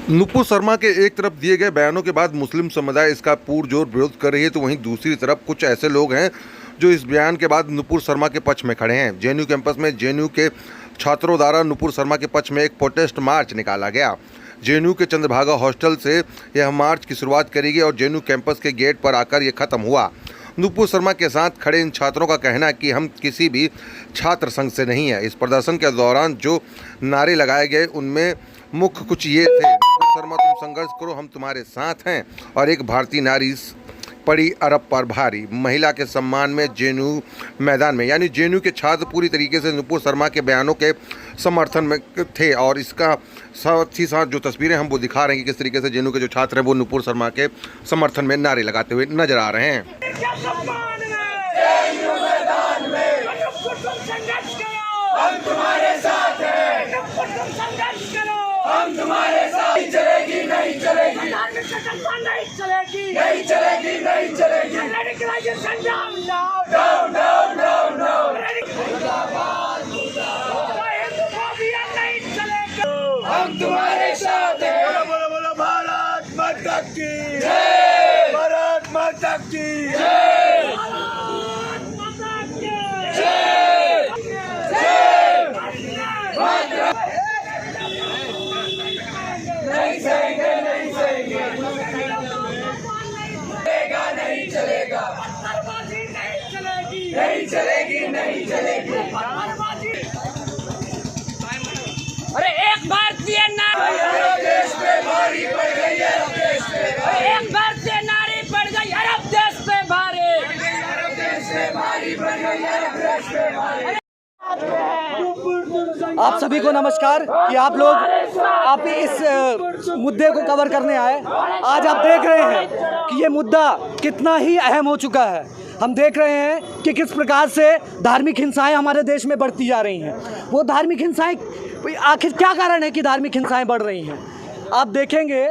नुपुर शर्मा के एक तरफ दिए गए बयानों के बाद मुस्लिम समुदाय इसका पुरजोर विरोध कर रही है, तो वहीं दूसरी तरफ कुछ ऐसे लोग हैं जो इस बयान के बाद नुपुर शर्मा के पक्ष में खड़े हैं। जेएनयू कैंपस में जेएनयू के छात्रों द्वारा नुपुर शर्मा के पक्ष में एक प्रोटेस्ट मार्च निकाला गया। जेएनयू के चंद्रभागा हॉस्टल से यह मार्च की शुरुआत करी गई और जेएनयू कैंपस के गेट पर आकर यह खत्म हुआ। नुपुर शर्मा के साथ खड़े इन छात्रों का कहना है कि हम किसी भी छात्र संघ से नहीं है। इस प्रदर्शन के दौरान जो नारे लगाए गए उनमें मुख्य कुछ ये थे: नुपुर शर्मा तुम संघर्ष करो, हम तुम्हारे साथ हैं, और एक भारतीय नारी पड़ी अरब पर भारी। महिला के सम्मान में जेएनयू मैदान में, यानी जेएनयू के छात्र पूरी तरीके से नुपुर शर्मा के बयानों के समर्थन में थे। और इसका साथ ही साथ जो तस्वीरें हम वो दिखा रहे हैं कि किस तरीके से जेएनयू के जो छात्र हैं वो नुपुर शर्मा के समर्थन में नारे लगाते हुए नजर आ रहे हैं। हम तुम्हारे साथ हैं, हम तुम्हारे साथ। नहीं चलेगी, नहीं चलेगी, नहीं चलेगी, नहीं चलेगी, नहीं चलेगी। Down, down, down, down. हम तुम्हारे साथ हैं। बोलो बोलो बोलो, भारत माता की जय, भारत माता की जय। नहीं सहेंगे, नहीं सहेंगे, नहीं चलेगा, नहीं चलेगी, नहीं चलेगी। अरे एक भारतीय नारी, देश पे भारी पड़ गई है, देश पे एक भारतीय नारी पड़ गई अरब देश पे भारी, देश पे भारी पड़ गई है, देश पे भारी। आप सभी को नमस्कार कि आप लोग आप इस मुद्दे को कवर करने आए। आज आप देख रहे हैं कि ये मुद्दा कितना ही अहम हो चुका है। हम देख रहे हैं कि किस प्रकार से धार्मिक हिंसाएं हमारे देश में बढ़ती जा रही हैं। वो धार्मिक हिंसाएं, आखिर क्या कारण है कि धार्मिक हिंसाएं बढ़ रही हैं? आप देखेंगे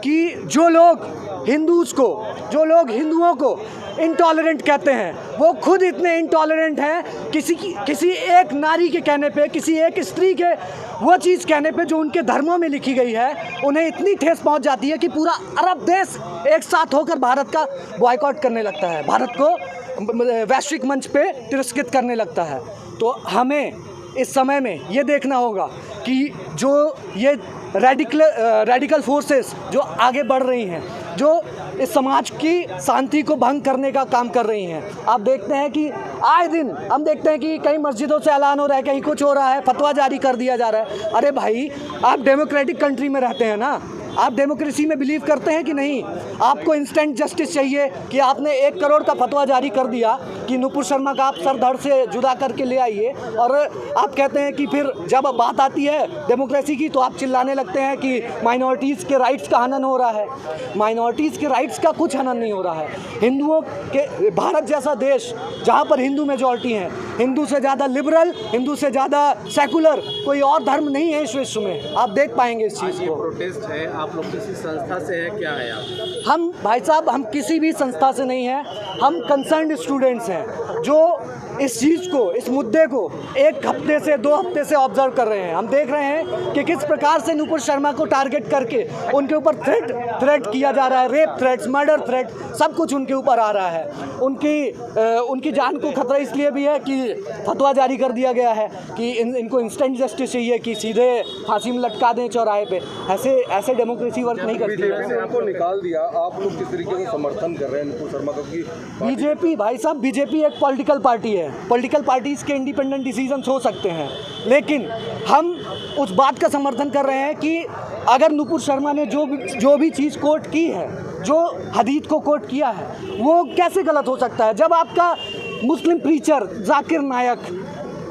कि जो लोग हिंदुओं को इंटॉलरेंट कहते हैं, वो खुद इतने इंटॉलरेंट हैं किसी एक नारी के कहने पे, किसी एक स्त्री के वो चीज़ कहने पे जो उनके धर्मों में लिखी गई है, उन्हें इतनी ठेस पहुंच जाती है कि पूरा अरब देश एक साथ होकर भारत का बॉयकॉट करने लगता है, भारत को वैश्विक मंच पे तिरस्कृत करने लगता है। तो हमें इस समय में ये देखना होगा कि जो ये रेडिकल फोर्सेस जो आगे बढ़ रही हैं, जो इस समाज की शांति को भंग करने का काम कर रही हैं। आप देखते हैं कि आए दिन हम देखते हैं कि कई मस्जिदों से ऐलान हो रहा है, कहीं कुछ हो रहा है, फतवा जारी कर दिया जा रहा है। अरे भाई, आप डेमोक्रेटिक कंट्री में रहते हैं ना, आप डेमोक्रेसी में बिलीव करते हैं कि नहीं? आपको इंस्टेंट जस्टिस चाहिए कि आपने 1 करोड़ का फतवा जारी कर दिया कि नुपुर शर्मा का आप सर धड़ से जुदा करके ले आइए, और आप कहते हैं कि फिर जब बात आती है डेमोक्रेसी की तो आप चिल्लाने लगते हैं कि माइनॉरिटीज़ के राइट्स का हनन हो रहा है। माइनॉरिटीज़ के राइट्स का कुछ हनन नहीं हो रहा है। हिंदुओं के भारत जैसा देश जहाँ पर हिंदू मेजॉरिटी हैं, हिंदू से ज़्यादा लिबरल, हिंदू से ज़्यादा सेकुलर कोई और धर्म नहीं है इस विश्व में। आप देख पाएंगे इस चीज़ को। प्रोटेस्ट है, आप लोग किसी संस्था से हैं, क्या है आप? हम भाई साहब, हम किसी भी संस्था से नहीं हैं, हम कंसर्न्ड स्टूडेंट्स हैं जो इस चीज़ को, इस मुद्दे को 1 हफ्ते से 2 हफ्ते से ऑब्जर्व कर रहे हैं। हम देख रहे हैं कि किस प्रकार से नुपुर शर्मा को टारगेट करके उनके ऊपर थ्रेट किया जा रहा है, रेप थ्रेट्स, मर्डर थ्रेट, सब कुछ उनके ऊपर आ रहा है। उनकी जान को खतरा इसलिए भी है कि फतवा जारी कर दिया गया है कि इनको इंस्टेंट जस्टिस चाहिए, कि सीधे फांसी में लटका दें चौराहे पे। ऐसे डेमोक्रेसी वर्क नहीं करती है। आपको निकाल दिया, आप लोग किस तरीके से समर्थन कर रहे हैं नुपुर शर्मा का? बीजेपी, भाई साहब, बीजेपी एक पॉलिटिकल पार्टी है। पॉलिटिकल पार्टीज़ के इंडिपेंडेंट डिसीजंस हो सकते हैं, लेकिन हम उस बात का समर्थन कर रहे हैं कि अगर नुपुर शर्मा ने जो भी चीज़ कोट की है, जो हदीस को कोट किया है, वो कैसे गलत हो सकता है? जब आपका मुस्लिम प्रीचर जाकिर नायक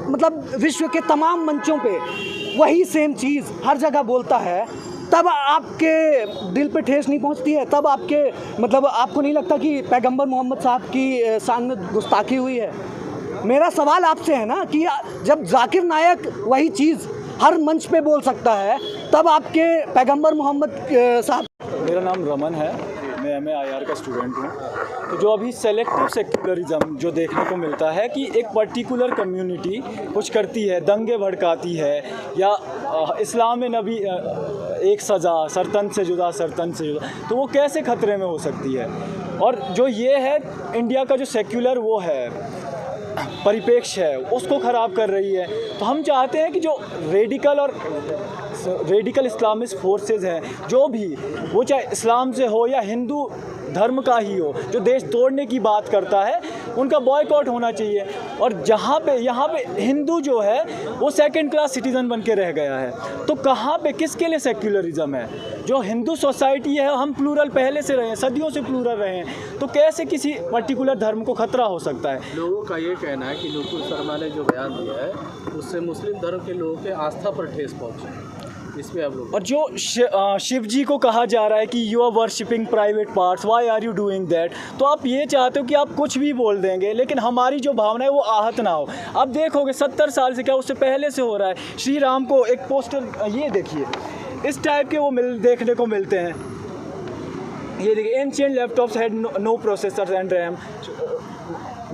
मतलब विश्व के तमाम मंचों पे वही सेम चीज़ हर जगह बोलता है, तब आपके दिल पे ठेस नहीं पहुंचती है? तब आपको नहीं लगता कि पैगंबर मोहम्मद साहब की शान में गुस्ताखी हुई है? मेरा सवाल आपसे है ना कि जब जाकिर नायक वही चीज़ हर मंच पे बोल सकता है, तब आपके पैगंबर मोहम्मद साहब। मेरा नाम रमन है, मैं MAIR का स्टूडेंट हूँ। तो जो अभी सेलेक्टिव सेक्युलरिज्म जो देखने को मिलता है कि एक पर्टिकुलर कम्युनिटी कुछ करती है, दंगे भड़काती है, या इस्लाम में नबी एक सज़ा सरतन से जुदा, तो वो कैसे ख़तरे में हो सकती है। और जो ये है इंडिया का जो सेक्युलर वो है परिप्रेक्ष्य है, उसको ख़राब कर रही है। तो हम चाहते हैं कि जो रेडिकल इस्लामिस्ट फोर्सेस हैं, जो भी वो चाहे इस्लाम से हो या हिंदू धर्म का ही हो, जो देश तोड़ने की बात करता है, उनका बॉयकॉट होना चाहिए। और यहाँ पे हिंदू जो है वो सेकंड क्लास सिटीज़न बन के रह गया है। तो कहाँ पे किसके लिए सेक्युलरिज्म है? जो हिंदू सोसाइटी है, हम प्लूरल पहले से रहे हैं, सदियों से प्लूरल रहे हैं, तो कैसे किसी पर्टिकुलर धर्म को खतरा हो सकता है? लोगों का ये कहना है कि नुपुर शर्मा ने जो बयान दिया है उससे मुस्लिम धर्म के लोगों के आस्था पर ठेस पहुंची। इसमें आप लोग, और जो शिव जी को कहा जा रहा है कि you are worshipping private parts, why are you doing that, तो आप ये चाहते हो कि आप कुछ भी बोल देंगे लेकिन हमारी जो भावना है वो आहत ना हो। अब देखोगे 70 साल से, क्या उससे पहले से हो रहा है। श्री राम को एक पोस्टर, ये देखिए इस टाइप के वो देखने को मिलते हैं। ये देखिए, ancient laptops had no processor and RAM.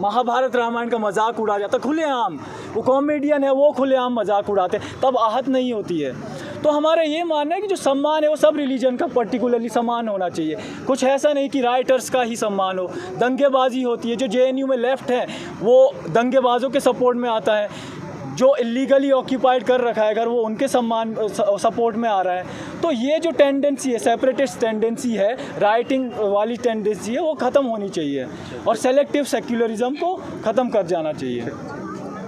Mahabharat Ramayan का मजाक उड़ा जाता खुलेआम, वो कॉमेडियन है वो खुलेआम मजाक उड़ाते, तब आहत नहीं होती है। तो हमारा ये मानना है कि जो सम्मान है वो सब रिलीजन का पर्टिकुलरली सम्मान होना चाहिए। कुछ ऐसा नहीं कि राइटर्स का ही सम्मान हो। दंगेबाजी होती है, जो JNU में लेफ्ट है वो दंगेबाजों के सपोर्ट में आता है, जो इलीगली ऑक्यूपाइड कर रखा है घर वो उनके सपोर्ट में आ रहा है। तो ये जो टेंडेंसी है, सेपरेटिस्ट टेंडेंसी है, राइटिंग वाली टेंडेंसी है, वो ख़त्म होनी चाहिए और सेलेक्टिव सेक्युलरिज्म को ख़त्म कर जाना चाहिए।